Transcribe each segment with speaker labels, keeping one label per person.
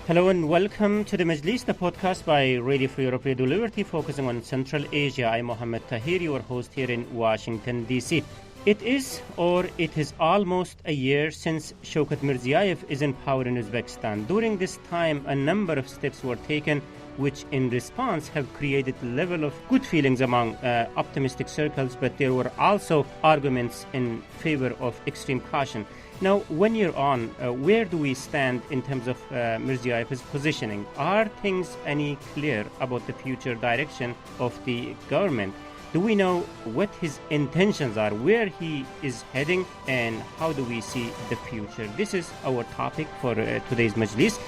Speaker 1: Hello and welcome to the Majlis, the podcast by Radio Free Europe, Radio Liberty, focusing on Central Asia. I'm Mohammed Tahir, your host here in Washington, D.C. It is almost a year since Shaukat Mirziyoev is in power in Uzbekistan. During this time, a number of steps were taken, which in response have created a level of good feelings among optimistic circles, but there were also arguments in favor of extreme caution. Now, 1 year on, where do we stand in terms of Mirziyoyev's positioning? Are things any clear about the future direction of the government? Do we know what his intentions are, where he is heading, and how do we see the future? This is our topic for today's Majlis.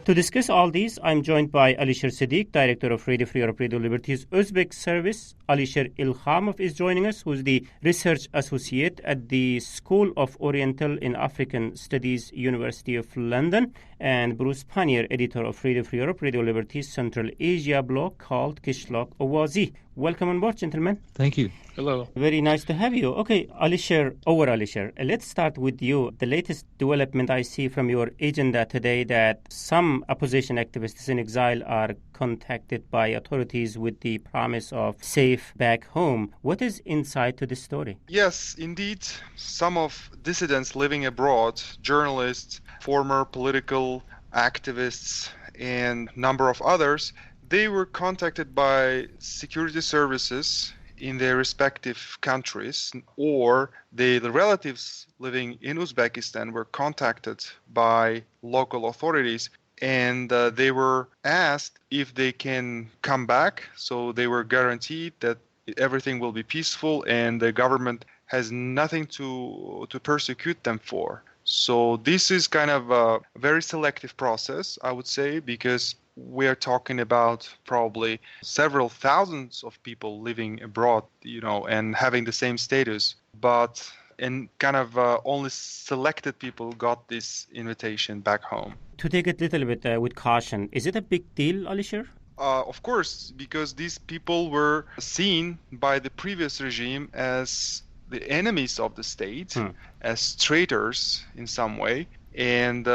Speaker 1: To discuss all these, I'm joined by Alisher Siddiq, Director of Radio Free Europe, Radio Liberty's Uzbek service. Alisher Ilkhamov is joining us, who is the Research Associate at the School of Oriental and African Studies, University of London, and Bruce Pannier, Editor of Radio Free Europe, Radio Liberty's Central Asia blog called Kishlok Owazi. Welcome on board, gentlemen.
Speaker 2: Thank you.
Speaker 3: Hello.
Speaker 1: Very nice to have you. Okay, Alisher, let's start with you. The latest development I see from your agenda today that some opposition activists in exile are contacted by authorities with the promise of safe back home. What is inside to this story?
Speaker 3: Yes, indeed. Some of dissidents living abroad, journalists, former political activists, and number of others, they were contacted by security services in their respective countries, or the relatives living in Uzbekistan were contacted by local authorities, and they were asked if they can come back. So they were guaranteed that everything will be peaceful and the government has nothing to persecute them for. So this is kind of a very selective process, I would say, because we are talking about probably several thousands of people living abroad, and having the same status. But only selected people got this invitation back home.
Speaker 1: To take it a little bit with caution, is it a big deal, Alisher?
Speaker 3: Of course, because these people were seen by the previous regime as the enemies of the state, as traitors in some way. And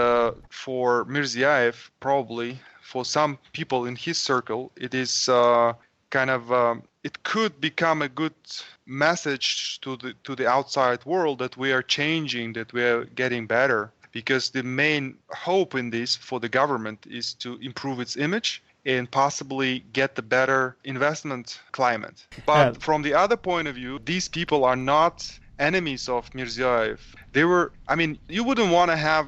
Speaker 3: for Mirziyoev, probably, for some people in his circle, it is it could become a good message to the outside world that we are changing, that we are getting better. Because the main hope in this for the government is to improve its image and possibly get the better investment climate. But from the other point of view, these people are not enemies of Mirziyoev. You wouldn't want to have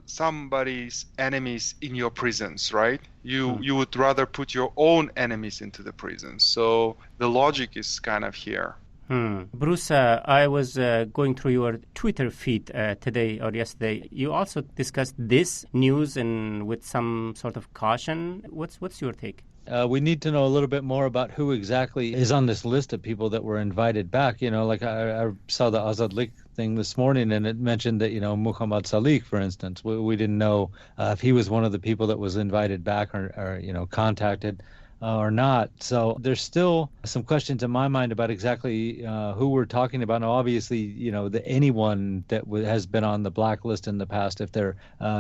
Speaker 3: somebody's enemies in your prisons, right? You would rather put your own enemies into the prisons. So the logic is kind of here.
Speaker 1: Bruce, I was going through your Twitter feed today or yesterday. You also discussed this news and with some sort of caution. What's your take?
Speaker 2: We need to know a little bit more about who exactly is on this list of people that were invited back. Like I saw the Azadlik thing this morning, and it mentioned that, Muhammad Salik, for instance, we didn't know if he was one of the people that was invited back or contacted or not. So there's still some questions in my mind about exactly who we're talking about. Now, obviously, anyone that has been on the blacklist in the past, if they're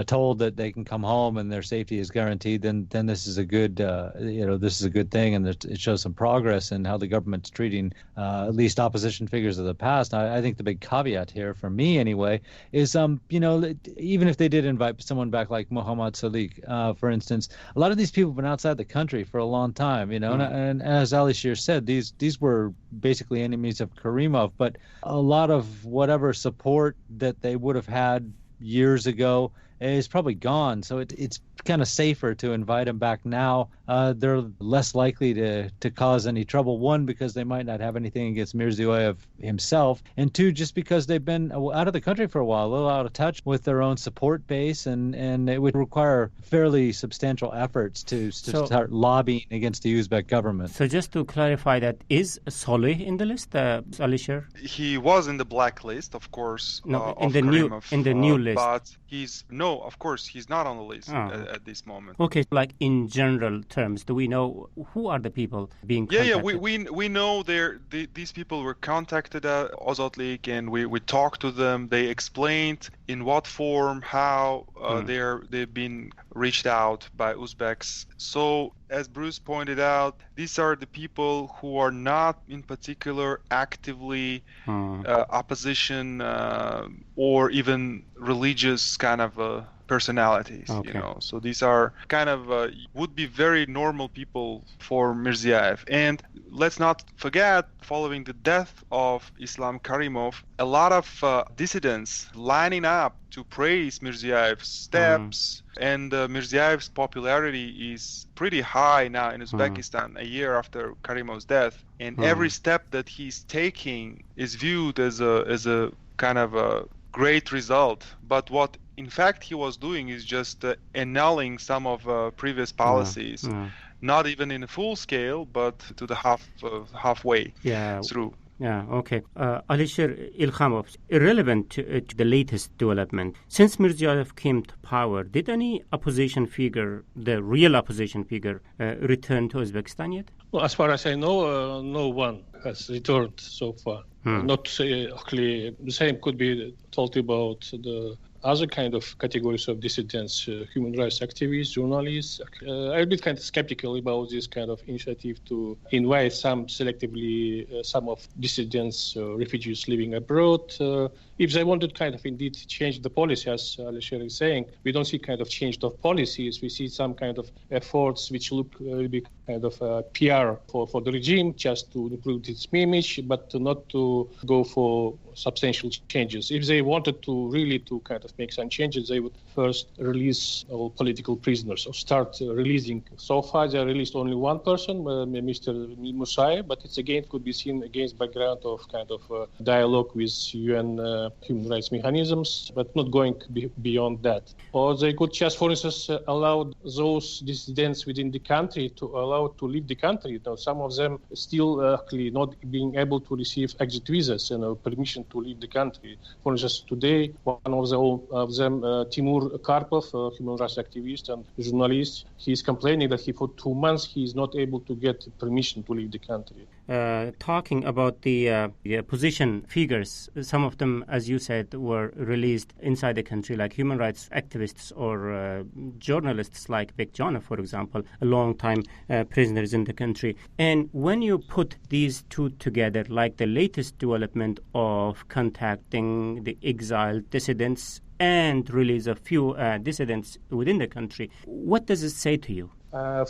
Speaker 2: told that they can come home and their safety is guaranteed, then this is a good, this is a good thing, and it shows some progress in how the government's treating at least opposition figures of the past. I think the big caveat here, for me anyway, is even if they did invite someone back like Muhammad Salik, for instance, a lot of these people have been outside the country for a long time, and as Alisher said, these were basically enemies of Karimov, but a lot of whatever support that they would have had years ago is probably gone. So it's kind of safer to invite them back now. They're less likely to cause any trouble. One, because they might not have anything against Mirziyoev himself, and two, just because they've been out of the country for a while, a little out of touch with their own support base, and it would require fairly substantial efforts to start lobbying against the Uzbek government.
Speaker 1: So just to clarify, that is Solih in the list, Alisher?
Speaker 3: He was in the blacklist, of course.
Speaker 1: No,
Speaker 3: in the new list. But he's no no, of course, he's not on the list
Speaker 1: Oh.
Speaker 3: at this moment.
Speaker 1: Okay, like in general terms, do we know who are the people being
Speaker 3: Yeah,
Speaker 1: contacted?
Speaker 3: we know these people were contacted at Ozotlik, and we talked to them. They explained in what form, how they've been reached out by Uzbeks. So, as Bruce pointed out, these are the people who are not in particular actively opposition or even religious kind of personalities,
Speaker 1: Okay.
Speaker 3: you know. So these are kind of would be very normal people for Mirziyoev. And let's not forget, following the death of Islam Karimov, a lot of dissidents lining up to praise Mirziyoyev's steps. And Mirziyoyev's popularity is pretty high now in Uzbekistan, a year after Karimov's death. And every step that he's taking is viewed as a kind of a great result. But what in fact he was doing is just annulling some of previous policies, not even in a full scale, but to the halfway through.
Speaker 1: Yeah, okay. Alisher Ilkhamov, irrelevant to the latest development, since Mirziyoyev came to power, did any opposition figure, the real opposition figure, return to Uzbekistan yet?
Speaker 4: Well, as far as I know, no one has returned so far. Not actually, the same could be told about the other kind of categories of dissidents, human rights activists, journalists. I'm a bit kind of skeptical about this kind of initiative to invite selectively some of dissidents, refugees living abroad. If they wanted kind of indeed change the policy, as Alisher is saying, we don't see kind of change of policies. We see some kind of efforts which look a bit kind of PR for the regime, just to improve its image, but not to go for substantial changes. If they wanted to really to kind of make some changes, they would first release all political prisoners or start releasing. So far, they released only one person, Mr. Musayev, but it's again could be seen against background of kind of dialogue with UN human rights mechanisms, but not going beyond that. Or they could just, for instance, allow those dissidents within the country to leave the country. Now, some of them still actually not being able to receive exit visas and permission to leave the country. For instance, today, one of them, Timur Karpov, human rights activist and journalist, he is complaining that for 2 months he is not able to get permission to leave the country.
Speaker 1: Talking about the opposition figures, some of them, as you said, were released inside the country, like human rights activists or journalists like Bekjanov, for example, a long-time prisoners in the country. And when you put these two together, like the latest development of contacting the exiled dissidents and release a few dissidents within the country, what does it say to you?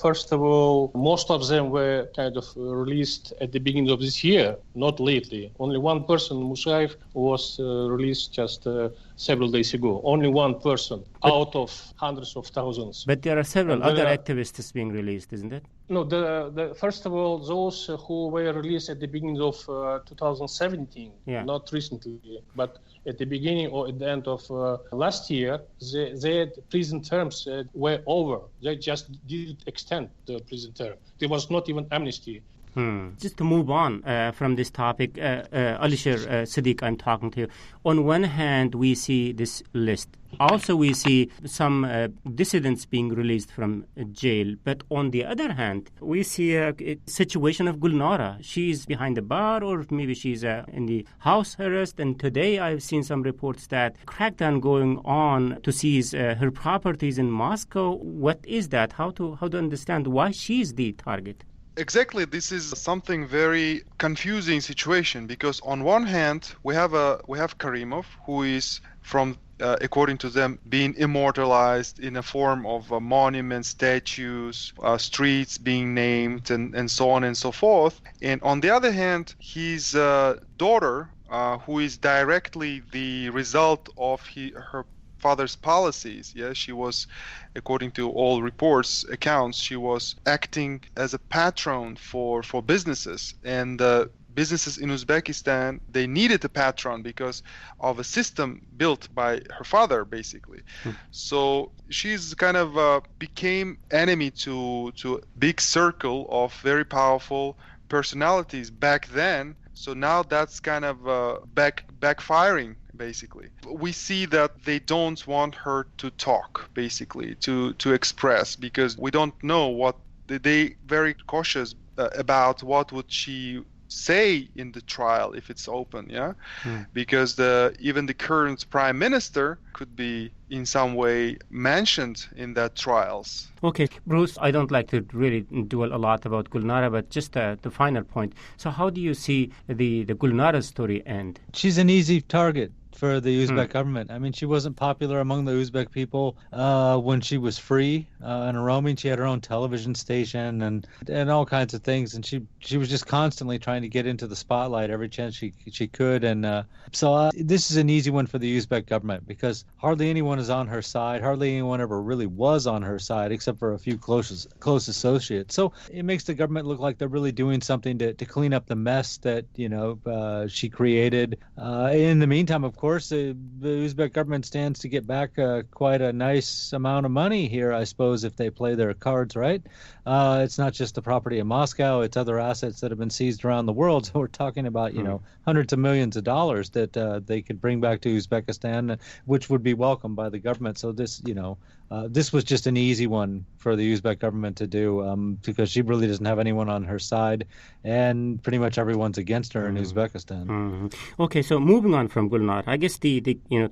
Speaker 4: First of all, most of them were kind of released at the beginning of this year, not lately. Only one person, Musayev, was released just several days ago. Only one person out of hundreds of thousands.
Speaker 1: But there are several other activists being released, isn't it?
Speaker 4: No, first of all, those who were released at the beginning of 2017, not recently, but at the beginning or at the end of last year, their prison terms were over. They just didn't extend the prison term. There was not even amnesty.
Speaker 1: Just to move on from this topic, Alisher Sadiq, I'm talking to you. On one hand, we see this list. Also, we see some dissidents being released from jail. But on the other hand, we see a situation of Gulnara. She's behind the bar, or maybe she's in the house arrest. And today I've seen some reports that crackdown going on to seize her properties in Moscow. What is that? How to understand why she's the target?
Speaker 3: Exactly, this is something very confusing situation, because on one hand we have Karimov, who is from according to them being immortalized in a form of monuments, statues, streets being named, and so on and so forth. And on the other hand, his daughter, who is directly the result of her father's policies. She was, according to all reports, accounts, she was acting as a patron for businesses. And businesses in Uzbekistan, they needed a patron because of a system built by her father, basically. So she's kind of became enemy to a big circle of very powerful personalities back then. So now that's kind of backfiring basically. We see that they don't want her to talk, basically, to express, because we don't know what they very cautious about what would she say in the trial if it's open, because even the current prime minister could be in some way mentioned in that trials.
Speaker 1: Okay, Bruce, I don't like to really dwell a lot about Gulnara, but just the final point. So how do you see the Gulnara story end?
Speaker 2: She's an easy target for the Uzbek government. I mean, she wasn't popular among the Uzbek people when she was free and roaming. She had her own television station and all kinds of things, and she was just constantly trying to get into the spotlight every chance she could. And so this is an easy one for the Uzbek government, because hardly anyone is on her side. Hardly anyone ever really was on her side, except for a few close associates. So it makes the government look like they're really doing something to clean up the mess that she created. In the meantime, of course, the Uzbek government stands to get back quite a nice amount of money here, I suppose, if they play their cards right. It's not just the property in Moscow; it's other assets that have been seized around the world. So we're talking about hundreds of millions of dollars that they could bring back to Uzbekistan, which would be welcomed by the government. So this was just an easy one for the Uzbek government to do, because she really doesn't have anyone on her side, and pretty much everyone's against her in Uzbekistan.
Speaker 1: Okay, so moving on from Gulnar, I guess the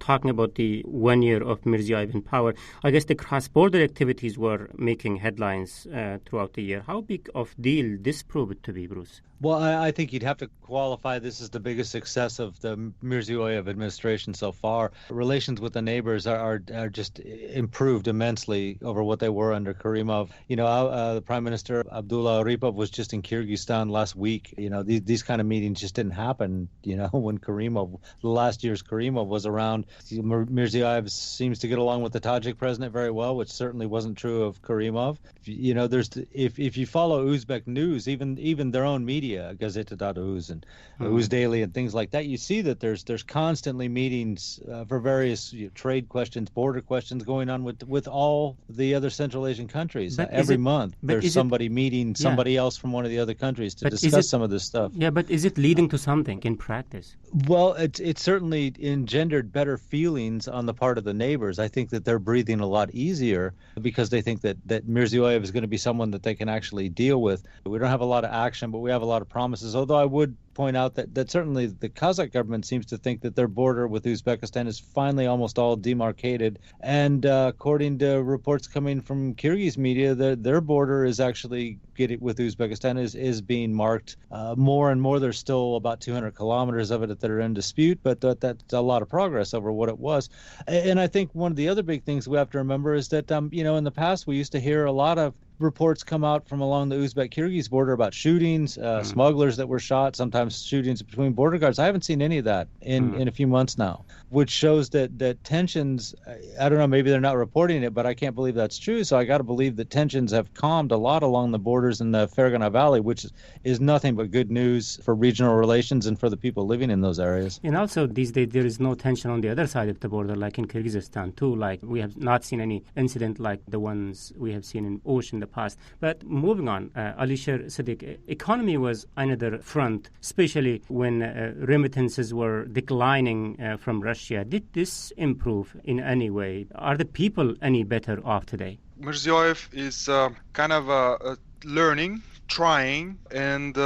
Speaker 1: talking about the 1 year of Mirziyoev in power, I guess the cross-border activities were making headlines throughout the year. How big of deal this proved to be, Bruce?
Speaker 2: Well, I think you'd have to qualify this as the biggest success of the Mirziyoev administration so far. Relations with the neighbors are just improved immensely over what they were under Karimov. The Prime Minister Abdullah Aripov was just in Kyrgyzstan last week. These kind of meetings just didn't happen, when last year's Karimov was around. Mirziyoyev seems to get along with the Tajik president very well, which certainly wasn't true of Karimov. If you follow Uzbek news, even their own media, Gazeta.uz and Uz Daily and things like that, you see that there's constantly meetings for various trade questions, border questions going on with all the other Central Asian countries. Every month there's somebody meeting somebody else from one of the other countries to discuss some of this stuff.
Speaker 1: Yeah, but is it leading to something in practice?
Speaker 2: Well, it certainly engendered better feelings on the part of the neighbors. I think that they're breathing a lot easier because they think that Mirziyoyev is going to be someone that they can actually deal with. We don't have a lot of action, but we have a lot of promises, although I would point out that certainly the Kazakh government seems to think that their border with Uzbekistan is finally almost all demarcated. And according to reports coming from Kyrgyz media, their border is actually with Uzbekistan is being marked more and more. There's still about 200 kilometers of it that are in dispute, but that's a lot of progress over what it was. And I think one of the other big things we have to remember is that, in the past we used to hear a lot of reports come out from along the Uzbek-Kyrgyz border about shootings, smugglers that were shot, sometimes shootings between border guards. I haven't seen any of that in a few months now, which shows that tensions, I don't know, maybe they're not reporting it, but I can't believe that's true. So I got to believe that tensions have calmed a lot along the borders in the Fergana Valley, which is nothing but good news for regional relations and for the people living in those areas.
Speaker 1: And also these days there is no tension on the other side of the border, like in Kyrgyzstan too. Like we have not seen any incident like the ones we have seen in Osh in the past. But moving on, Alisher Sadiq, economy was another front, especially when remittances were declining from Russia. Did this improve in any way? Are the people any better off today?
Speaker 3: Mirziyoyev is kind of learning, trying, and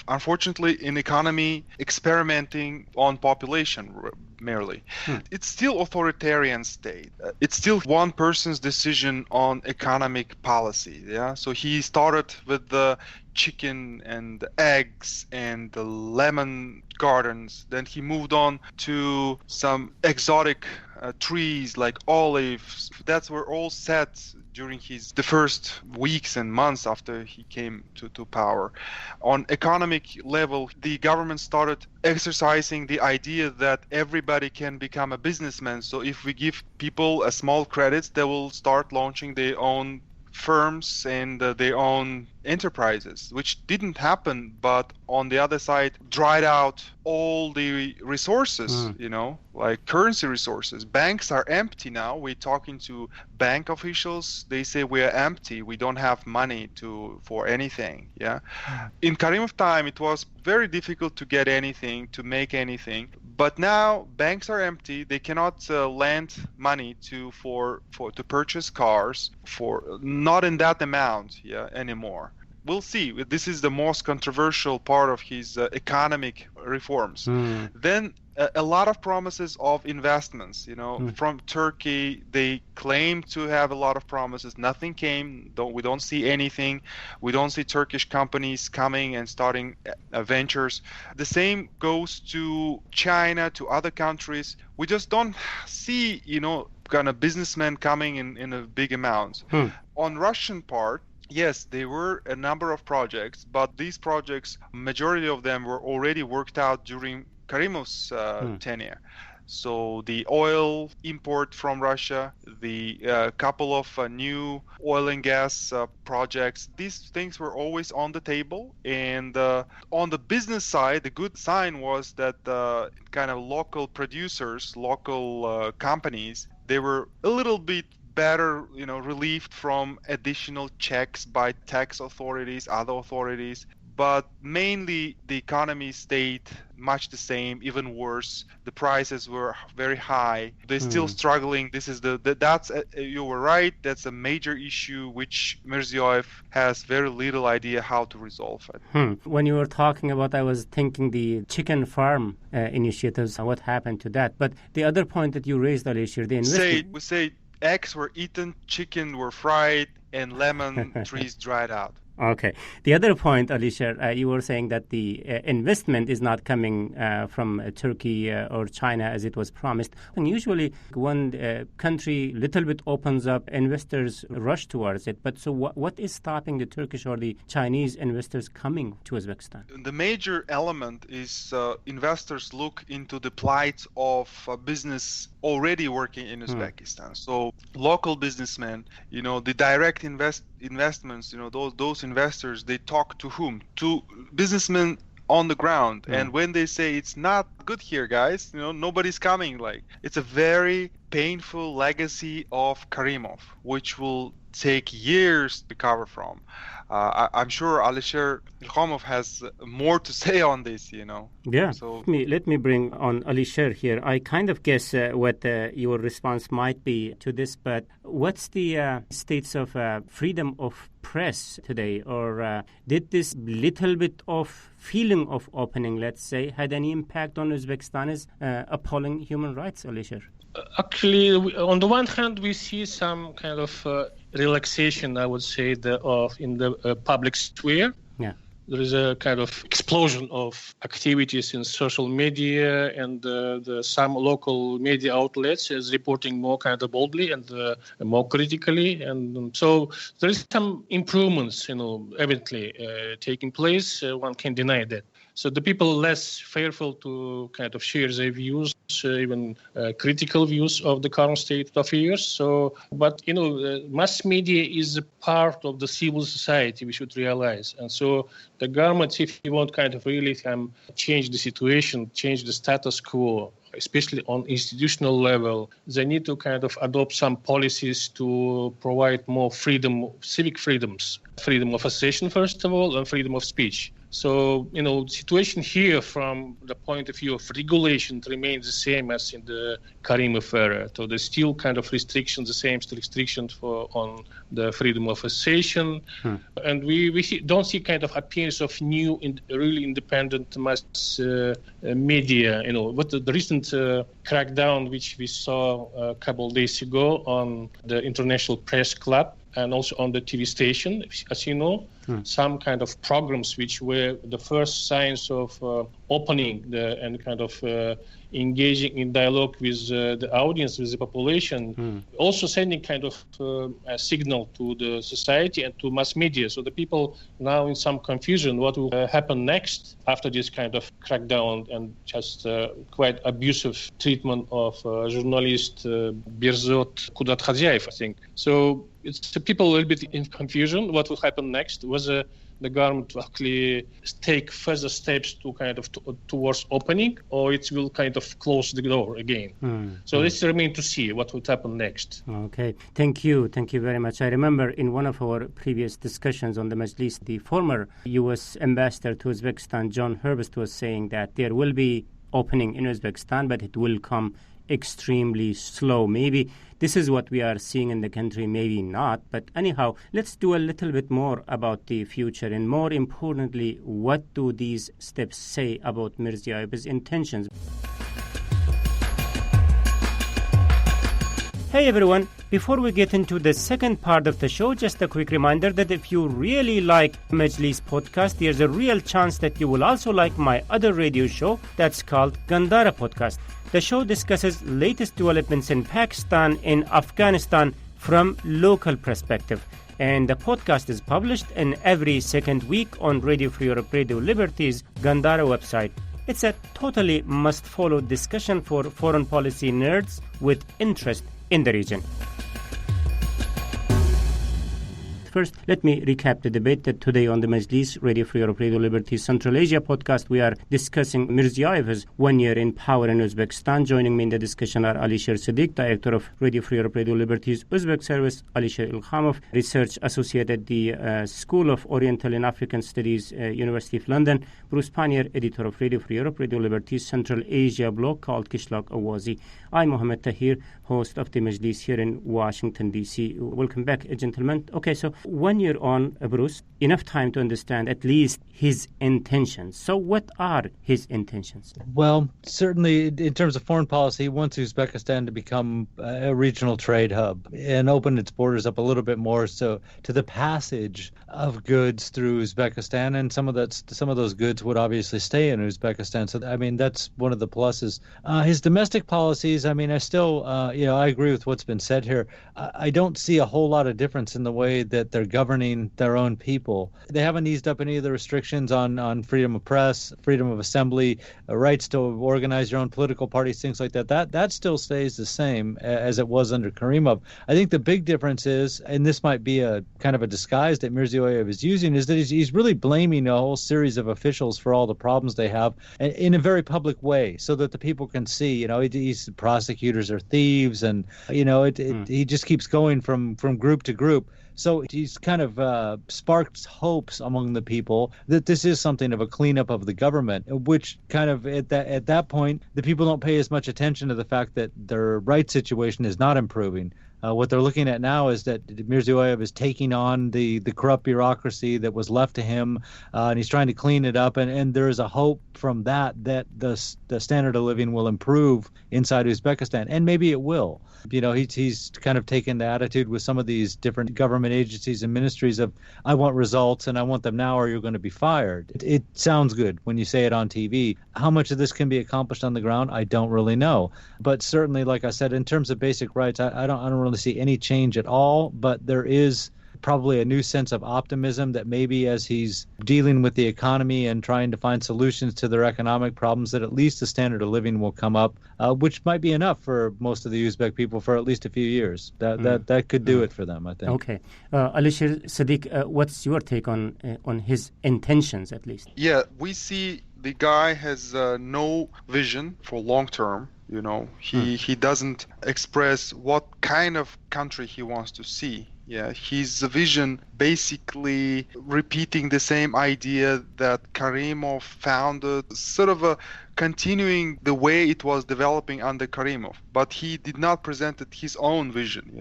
Speaker 3: unfortunately in economy experimenting on population merely. It's still authoritarian state. It's still one person's decision on economic policy. Yeah. So he started with the chicken and the eggs and the lemon gardens. Then he moved on to some exotic trees like olives. That were all set during the first weeks and months after he came to power. On economic level, the government started exercising the idea that everybody can become a businessman. So if we give people a small credits, they will start launching their own firms and their own enterprises, which didn't happen, but on the other side dried out all the resources, like currency resources. Banks are empty now. We're talking to bank officials. They say we are empty. We don't have money for anything. Yeah. In Karimov time, it was very difficult to get anything, to make anything. But now banks are empty. They cannot lend money to purchase cars for not in that amount anymore. We'll see. This is the most controversial part of his economic reforms. Then a lot of promises of investments, from Turkey. They claim to have a lot of promises. Nothing came. We don't see anything. We don't see Turkish companies coming and starting ventures. The same goes to China, to other countries. We just don't see, kind of businessmen coming in a big amount. On Russian part, yes, there were a number of projects, but these projects, majority of them were already worked out during Karimov's tenure. So the oil import from Russia, the couple of new oil and gas projects, these things were always on the table. And on the business side, the good sign was that kind of local producers, local companies, they were a little bit better, relieved from additional checks by tax authorities, other authorities. But mainly the economy stayed much the same, even worse. The prices were very high. They're still struggling. This is you were right. That's a major issue which Mirziyoev has very little idea how to resolve it.
Speaker 1: When you were talking about, I was thinking the chicken farm initiatives, what happened to that. But the other point that you raised, Alisher, the investment.
Speaker 3: We say eggs were eaten, chicken were fried, and lemon trees dried out.
Speaker 1: Okay. The other point, Alisher, you were saying that the investment is not coming from Turkey or China as it was promised. And usually when country little bit opens up, investors rush towards it. But so what is stopping the Turkish or the Chinese investors coming to Uzbekistan?
Speaker 3: The major element is investors look into the plight of business already working in Uzbekistan. So local businessmen, the direct investments, those investors, they talk to whom? To businessmen on the ground. And when they say it's not good here, guys, nobody's coming. Like, it's a very painful legacy of Karimov, which will take years to recover from. I'm sure Alisher Ilhamov has more to say on this,
Speaker 1: Yeah.
Speaker 3: So
Speaker 1: Let me bring on Alisher here. I kind of guess what your response might be to this, but what's the states of freedom of press today? Or did this little bit of feeling of opening, let's say, had any impact on Uzbekistan's appalling human rights, Alisher?
Speaker 4: Actually, on the one hand, we see some kind of relaxation, I would say, in the public sphere.
Speaker 1: Yeah.
Speaker 4: There is a kind of explosion of activities in social media, and some local media outlets is reporting more kind of boldly and more critically. And so there is some improvements, evidently taking place. One can deny that. So the people less fearful to kind of share their views, even critical views of the current state of affairs. So, but mass media is a part of the civil society. We should realize, and so the government, if you want, kind of really change the situation, change the status quo, especially on institutional level, they need to kind of adopt some policies to provide more freedom, civic freedoms, freedom of association, first of all, and freedom of speech. So, situation here from the point of view of regulation remains the same as in the Karimov era. So there's still kind of restrictions, the same restrictions on the freedom of association. And we don't see kind of appearance of new, really independent mass media. What the recent crackdown, which we saw a couple of days ago on the International Press Club, and also on the TV station, as you know, some kind of programs which were the first signs of opening and kind of engaging in dialogue with the audience, with the population, also sending kind of a signal to the society and to mass media. So the people now in some confusion what will happen next after this kind of crackdown and just quite abusive treatment of journalist Berzot Kudatkhadziaev, I think. So it's people a little bit in confusion. What will happen next? Whether the government will actually take further steps to kind of towards opening, or it will kind of close the door again. So this remains to see what will happen next.
Speaker 1: Okay, thank you very much. I remember in one of our previous discussions on the Majlis, the former U.S. ambassador to Uzbekistan, John Herbst, was saying that there will be opening in Uzbekistan, but it will come extremely slow. Maybe this is what we are seeing in the country, maybe not. But anyhow, let's do a little bit more about the future, and more importantly, what do these steps say about Mirziyoyev's intentions? Hey everyone, before we get into the second part of the show, just a quick reminder that if you really like Majlis podcast, there's a real chance that you will also like my other radio show that's called Gandhara Podcast. The show discusses latest developments in Pakistan and Afghanistan from local perspective. And the podcast is published in every second week on Radio Free Europe, Radio Liberty's Gandhara website. It's a totally must-follow discussion for foreign policy nerds with interest in the region. First, let me recap the debate that today on the Majlis, Radio Free Europe, Radio Liberty Central Asia podcast, we are discussing Mirziyoyev's 1 year in power in Uzbekistan. Joining me in the discussion are Alisher Siddiq, Director of Radio Free Europe, Radio Liberty's Uzbek service, Alisher Ilkhamov, Research Associate at the School of Oriental and African Studies, University of London, Bruce Pannier, Editor of Radio Free Europe, Radio Liberty's Central Asia blog called Kishlak Awazi. I'm Mohammed Tahir, host of the Majlis here in Washington, D.C. Welcome back, gentlemen. Okay, so 1 year on, Bruce, enough time to understand at least his intentions. So what are his intentions?
Speaker 2: Well, certainly in terms of foreign policy, he wants Uzbekistan to become a regional trade hub and open its borders up a little bit more so to the passage of goods through Uzbekistan, and some of those goods would obviously stay in Uzbekistan. So, I mean, that's one of the pluses. His domestic policies, I mean, I still, I agree with what's been said here. I don't see a whole lot of difference in the way that they're governing their own people. They haven't eased up any of the restrictions on freedom of press, freedom of assembly, rights to organize your own political parties, things like that. That still stays the same as it was under Karimov. I think the big difference is, and this might be a kind of a disguise that Mirziyoyev is using, is that he's really blaming a whole series of officials for all the problems they have in a very public way, so that the people can see, he's prosecutors are thieves, and he just keeps going from group to group. So he's kind of sparked hopes among the people that this is something of a cleanup of the government, which kind of at that point, the people don't pay as much attention to the fact that their rights situation is not improving. What they're looking at now is that Mirziyoyev is taking on the corrupt bureaucracy that was left to him, and he's trying to clean it up. And there is a hope from that the standard of living will improve inside Uzbekistan, and maybe it will. He's kind of taken the attitude with some of these different government agencies and ministries of, I want results and I want them now or you're going to be fired. It sounds good when you say it on TV. How much of this can be accomplished on the ground, I don't really know. But certainly, like I said, in terms of basic rights, I don't really see any change at all, but there is probably a new sense of optimism that maybe as he's dealing with the economy and trying to find solutions to their economic problems, that at least the standard of living will come up, which might be enough for most of the Uzbek people for at least a few years. That could do it for them, I think.
Speaker 1: Okay. Alisher Siddiq, what's your take on his intentions, at least?
Speaker 3: Yeah, we see the guy has no vision for long term. He doesn't express what kind of country he wants to see. Yeah, his vision basically repeating the same idea that Karimov founded, sort of continuing the way it was developing under Karimov. But he did not present his own vision,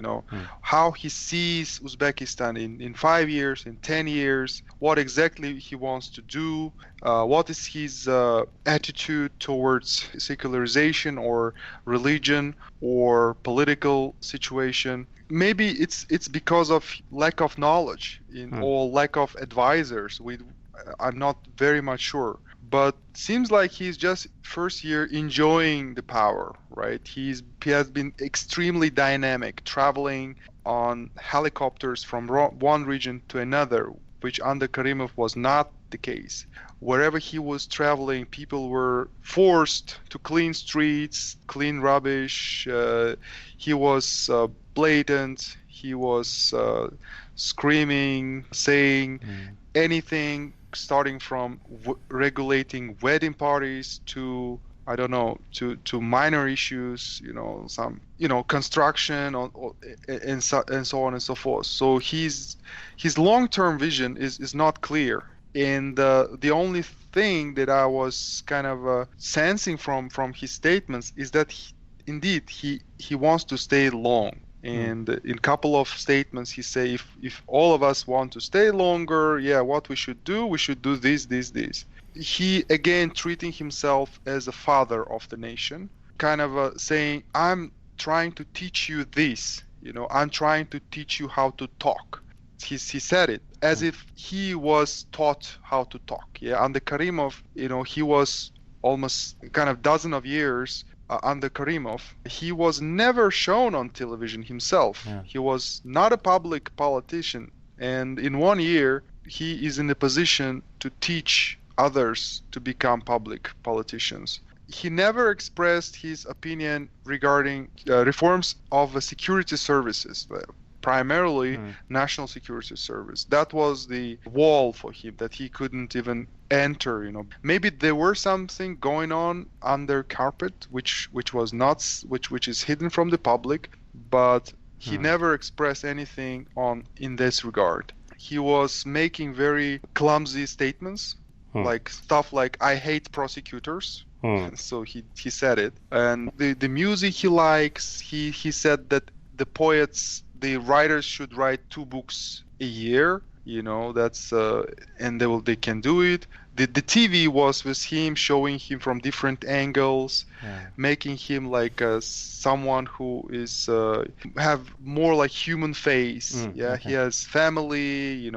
Speaker 3: how he sees Uzbekistan in 5 years, in 10 years, what exactly he wants to do, what is his attitude towards secularization or religion or political situation. Maybe it's because of lack of knowledge or lack of advisors. I'm not very much sure. But seems like he's just first year enjoying the power, right? He has been extremely dynamic, traveling on helicopters from one region to another, which under Karimov was not the case. Wherever he was traveling, people were forced to clean streets, clean rubbish. He was blatant. He was screaming, saying anything, starting from regulating wedding parties to, I don't know, to minor issues, some, construction and so on and so forth. So his long-term vision is not clear. And the only thing that I was kind of sensing from his statements is that indeed he wants to stay long. And in a couple of statements he say, if all of us want to stay longer, what we should do this. He again treating himself as a father of the nation, kind of saying, I'm trying to teach you this, I'm trying to teach you how to talk. He said it as if he was taught how to talk. Under Karimov, he was almost kind of dozen of years under Karimov. He was never shown on television himself. He was not a public politician. And in 1 year, he is in a position to teach others to become public politicians. He never expressed his opinion regarding reforms of the security services, primarily National Security Service. That was the wall for him that he couldn't even enter. Maybe there were something going on under carpet, which is hidden from the public, but he never expressed anything in this regard. He was making very clumsy statements, like stuff like, I hate prosecutors. So he said it. And the music he likes, he said that the poets, the writers should write 2 books a year, that's and they can do it. The TV was with him, showing him from different angles, making him like someone who is have more like human face. He has family,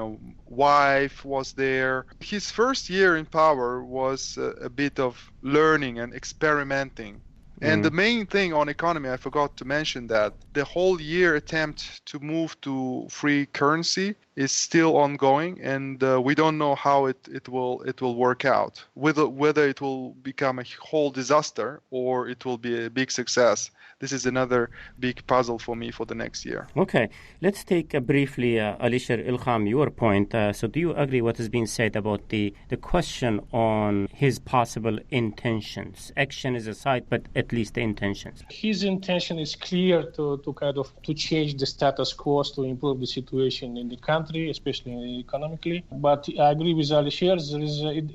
Speaker 3: wife was there. His first year in power was a bit of learning and experimenting. And the main thing on economy, I forgot to mention that the whole year attempt to move to free currency is still ongoing, and we don't know how it will work out. Whether it will become a whole disaster or it will be a big success. This is another big puzzle for me for the next year.
Speaker 1: Okay, let's take briefly, Alisher Ilham, your point. So do you agree what has been said about the question on his possible intentions? Action is aside, but at least the intentions.
Speaker 4: His intention is clear to change the status quo, to improve the situation in the country, especially economically. But I agree with Alisher,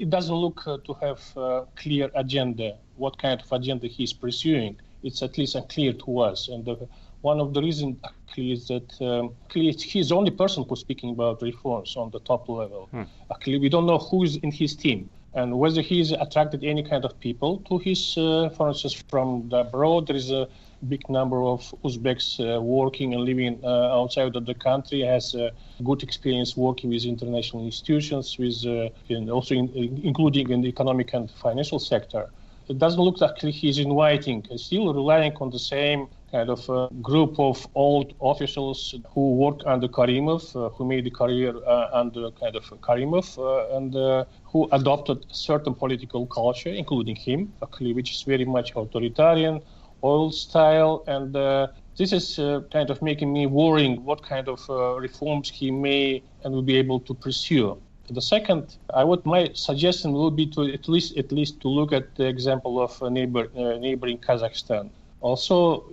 Speaker 4: it doesn't look to have a clear agenda, what kind of agenda he's pursuing. It's at least unclear to us. And one of the reasons is that he's the only person who's speaking about reforms on the top level. Actually, we don't know who's in his team and whether he's attracted any kind of people to his, for instance, from the abroad. There is a big number of Uzbeks working and living outside of the country, has good experience working with international institutions, and also including in the economic and financial sector. It doesn't look like he's inviting, still relying on the same kind of group of old officials who worked under Karimov, who made a career under kind of Karimov, and who adopted certain political culture, including him, actually, which is very much authoritarian, old style, and this is kind of making me worrying what kind of reforms he may and will be able to pursue. The second, my suggestion would be to at least to look at the example of neighboring Kazakhstan. Also,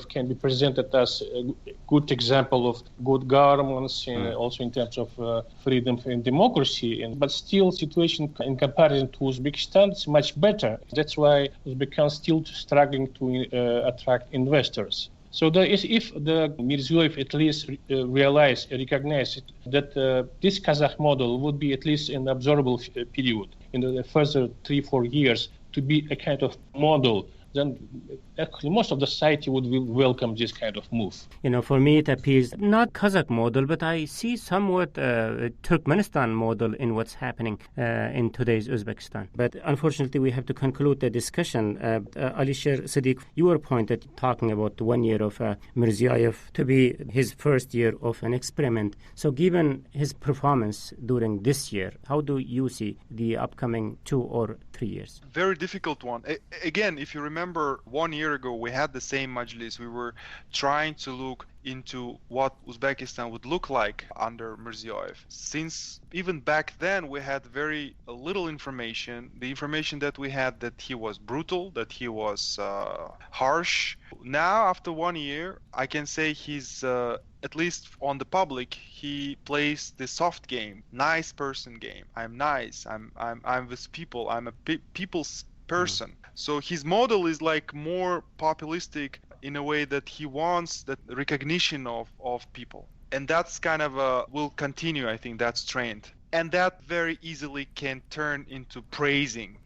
Speaker 4: can be presented as a good example of good governments, also in terms of freedom and democracy. But still, situation in comparison to Uzbekistan is much better. That's why Uzbekistan is still struggling to attract investors. So if the Mirziyoev at least recognize that this Kazakh model would be at least an observable period in the further 3-4 years to be a kind of model, then actually most of the society would welcome this kind of move.
Speaker 1: For me it appears not Kazakh model, but I see somewhat Turkmenistan model in what's happening in today's Uzbekistan. But unfortunately we have to conclude the discussion. Alisher Sadiq, your point that talking about 1 year of Mirziyoev to be his first year of an experiment. So given his performance during this year, how do you see the upcoming 2 or 3 years?
Speaker 3: Very difficult one. Again, if you remember remember 1 year ago we had the same majlis. We were trying to look into what Uzbekistan would look like under Mirziyoev. Since even back then we had very little information. The information that we had, that he was brutal, that he was harsh. Now after 1 year, I can say he's at least on the public, he plays the soft game, nice person game. I'm nice. I'm with people. I'm a people's person. So his model is like more populistic in a way that he wants that recognition of people. And that's kind of will continue, I think, that's trend. And that very easily can turn into praising,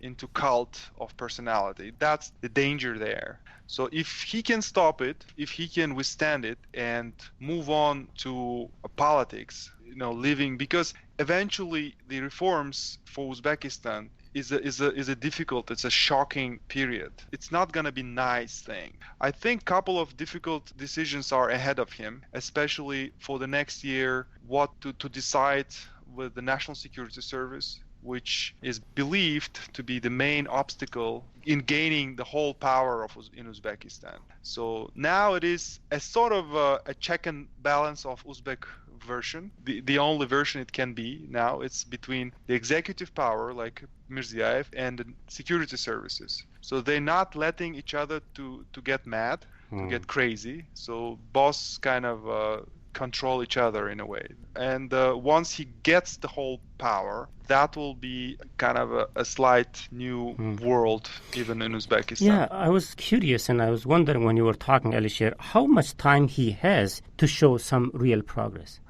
Speaker 3: into cult of personality. That's the danger there. So if he can stop it, if he can withstand it and move on to politics, living, because eventually the reforms for Uzbekistan is a difficult, it's a shocking period. It's not going to be nice thing. I think couple of difficult decisions are ahead of him, especially for the next year, what to decide with the National Security Service, which is believed to be the main obstacle in gaining the whole power in Uzbekistan. So now it is a sort of a check and balance of Uzbek version, the only version it can be now. It's between the executive power like Mirziyoev and the security services. So they're not letting each other to get mad, to get crazy. So boss kind of control each other in a way. And once he gets the whole power, that will be kind of a slight new world even in Uzbekistan.
Speaker 1: Yeah, I was curious and I was wondering when you were talking, Alisher, how much time he has to show some real progress?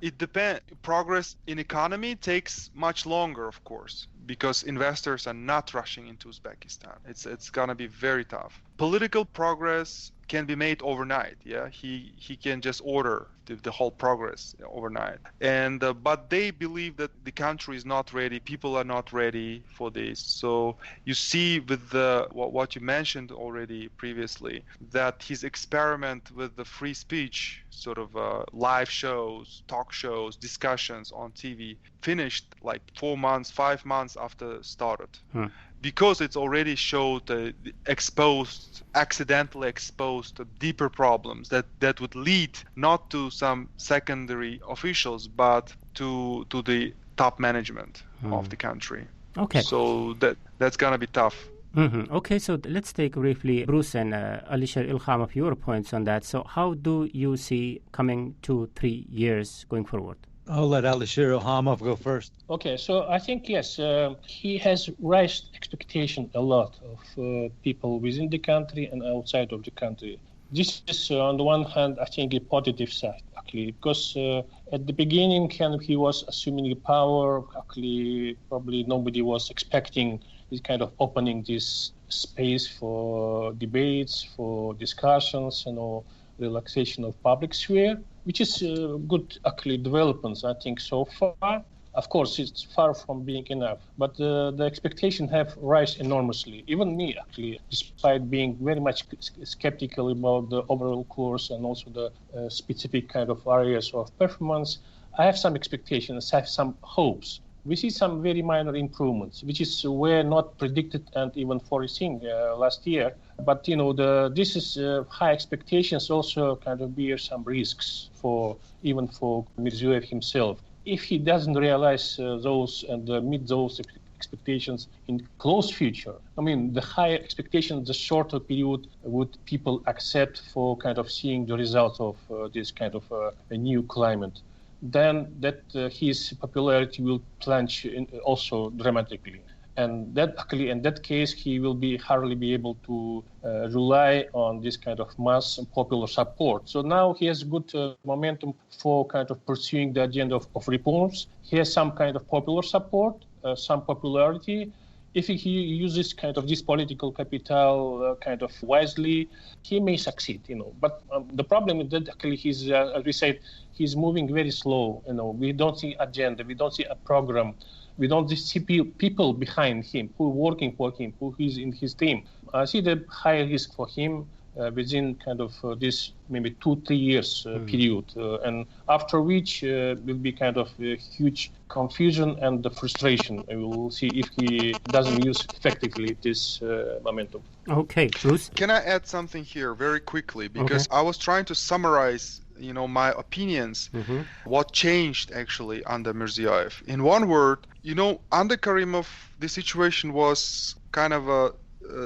Speaker 3: It depends. Progress in economy takes much longer, of course, because investors are not rushing into Uzbekistan. It's gonna be very tough. Political progress can be made overnight. He can just order the whole progress overnight. And but they believe that the country is not ready. People are not ready for this. So you see with what you mentioned already previously, that his experiment with the free speech, sort of live shows, talk shows, discussions on TV, finished like 4 months, 5 months after started. Because it's already showed accidentally exposed deeper problems that would lead not to some secondary officials, but to the top management of the country.
Speaker 1: Okay.
Speaker 3: So that's gonna be tough.
Speaker 1: Okay, so let's take briefly, Bruce and Alisher Ilham, of your points on that. So how do you see coming 2-3 years going forward?
Speaker 2: I'll let Alisher Ilhamov go first.
Speaker 4: Okay, so I think, yes, he has raised expectation a lot of people within the country and outside of the country. This is, on the one hand, I think a positive side, actually, because at the beginning, kind of, he was assuming the power. Actually, probably nobody was expecting this kind of opening this space for debates, for discussions, relaxation of public sphere, which is good, actually, developments, I think, so far. Of course, it's far from being enough, but the expectations have risen enormously. Even me, actually, despite being very much skeptical about the overall course and also the specific kind of areas of performance, I have some expectations, I have some hopes. We see some very minor improvements, which were not predicted and even foreseen last year. But this is high expectations also kind of bear some risks even for Mirziyoev himself. If he doesn't realize those and meet those expectations in close future, I mean, the higher expectations, the shorter period would people accept for kind of seeing the results of this kind of a new climate. Then his popularity will plunge also dramatically. And that actually, in that case, he will hardly be able to rely on this kind of mass and popular support. So now he has good momentum for kind of pursuing the agenda of reforms. He has some kind of popular support, some popularity. If he uses kind of this political capital kind of wisely, he may succeed, But the problem is that actually he's, as we said, he's moving very slow. We don't see agenda, we don't see a program, we don't see people behind him who are working for him, who is in his team. I see the high risk for him within kind of this maybe 2-3 years period, and after which will be kind of a huge confusion and the frustration. We will see if he doesn't use effectively this momentum.
Speaker 1: Okay, Bruce?
Speaker 3: Can I add something here very quickly? Because I was trying to summarize my opinions, what changed actually under Mirziyoev. In one word, under Karimov, the situation was kind of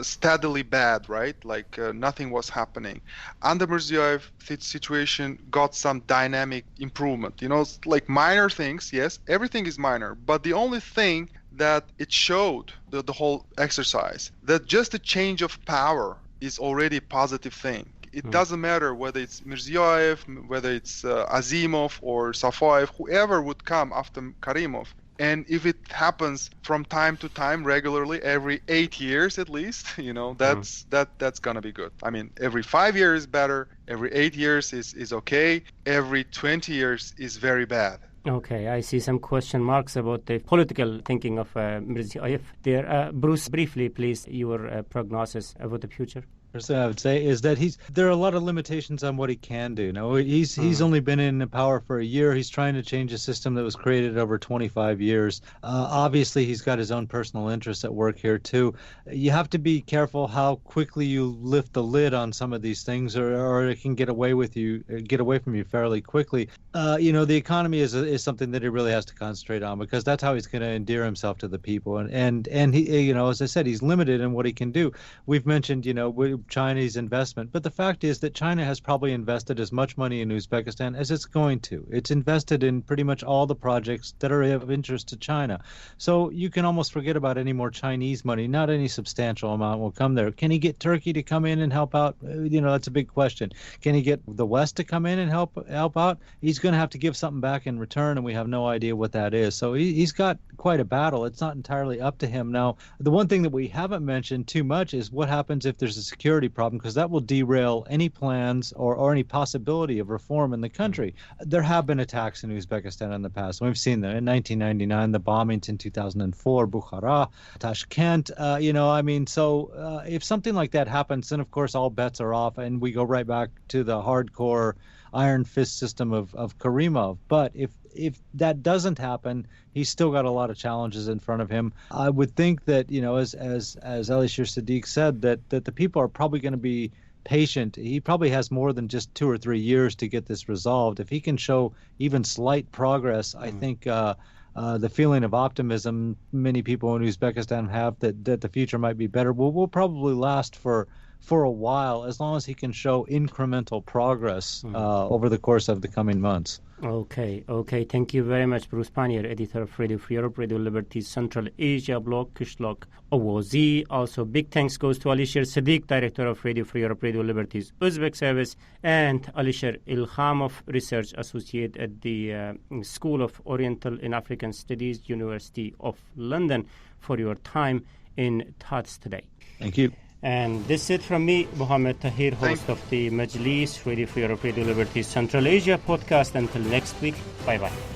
Speaker 3: steadily bad, right? Like nothing was happening. Under Mirziyoev, the situation got some dynamic improvement. Like minor things, yes, everything is minor. But the only thing that it showed, the whole exercise, that just a change of power is already a positive thing. It doesn't matter whether it's Mirziyoev, whether it's Azimov or Safoyev, whoever would come after Karimov. And if it happens from time to time, regularly, every 8 years at least, that's gonna be good. I mean, every 5 years is better. Every 8 years is okay. Every 20 years is very bad.
Speaker 1: Okay, I see some question marks about the political thinking of Mirziyoev there. Bruce, briefly, please, your prognosis about the future.
Speaker 2: First thing I would say is that there are a lot of limitations on what he can do. Now, he's only been in power for a year. He's trying to change a system that was created over 25 years. Obviously, he's got his own personal interests at work here, too. You have to be careful how quickly you lift the lid on some of these things, or it can get away from you fairly quickly. The economy is something that he really has to concentrate on, because that's how he's going to endear himself to the people. And he, as I said, he's limited in what he can do. We've mentioned, Chinese investment, but the fact is that China has probably invested as much money in Uzbekistan as it's going to. It's invested in pretty much all the projects that are of interest to China. So you can almost forget about any more Chinese money. Not any substantial amount will come there. Can he get Turkey to come in and help out? That's a big question. Can he get the West to come in and help out? He's going to have to give something back in return, and we have no idea what that is. So he's got quite a battle. It's not entirely up to him. Now, the one thing that we haven't mentioned too much is what happens if there's a security problem, because that will derail any plans or any possibility of reform in the country. There have been attacks in Uzbekistan in the past. We've seen them in 1999, the bombings in 2004, Bukhara, Tashkent. So if something like that happens, then of course all bets are off, and we go right back to the hardcore iron fist system of Karimov. But if that doesn't happen, he's still got a lot of challenges in front of him. I would think that, as Alisher Sadiq said, that the people are probably going to be patient. He probably has more than just 2 or 3 years to get this resolved. If he can show even slight progress, I think the feeling of optimism many people in Uzbekistan have that the future might be better will probably last for a while, as long as he can show incremental progress over the course of the coming months.
Speaker 1: Okay. Thank you very much, Bruce Pannier, editor of Radio Free Europe, Radio Liberty's Central Asia blog, Kishlok Ovozi. Also, big thanks goes to Alisher Sadiq, director of Radio Free Europe, Radio Liberty's Uzbek service, and Alisher Ilhamov, research associate at the School of Oriental and African Studies, University of London, for your time in Thoughts Today.
Speaker 2: Thank you.
Speaker 1: And this is it from me, Mohammed Tahir, host of the Majlis, Radio Free Europe, Radio Liberty Central Asia podcast. Until next week, bye-bye.